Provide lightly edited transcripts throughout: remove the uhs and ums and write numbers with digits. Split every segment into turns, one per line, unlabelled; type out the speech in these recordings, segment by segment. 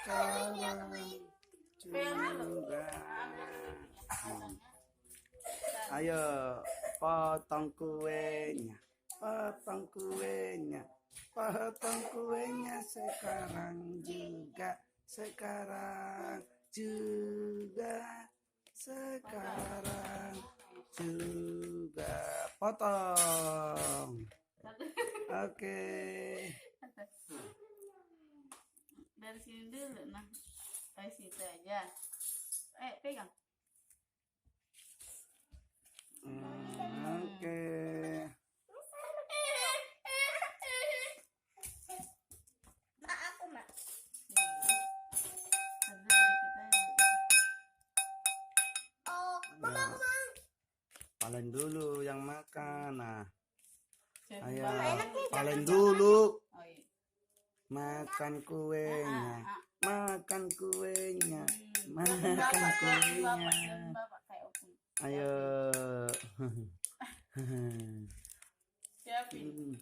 sekarang juga. Ayo potong kuenya, potong kuenya, potong kuenya sekarang juga, sekarang juga, sekarang juga potong. Oke.
Dari sini dulu, nah dari situ aja. Pegang.
Oke.
Aku mak. Oh,
Ya, paling dulu yang makan. Nah, ayo paling dulu.
Oh, iya.
Makan kuenya, makan kuenya, makan kuenya.
Bapak kayak opung.
Ayo.
Siapin.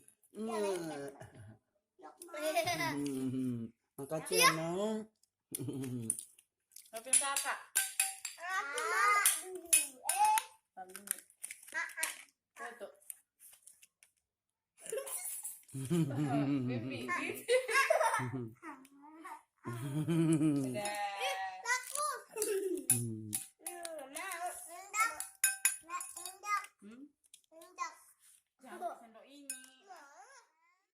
Makasih ya, Nong.
Siapin kakak.
Aku mak dulu.
Taruh dulu. Foto. Bibi. Udah.
Takut.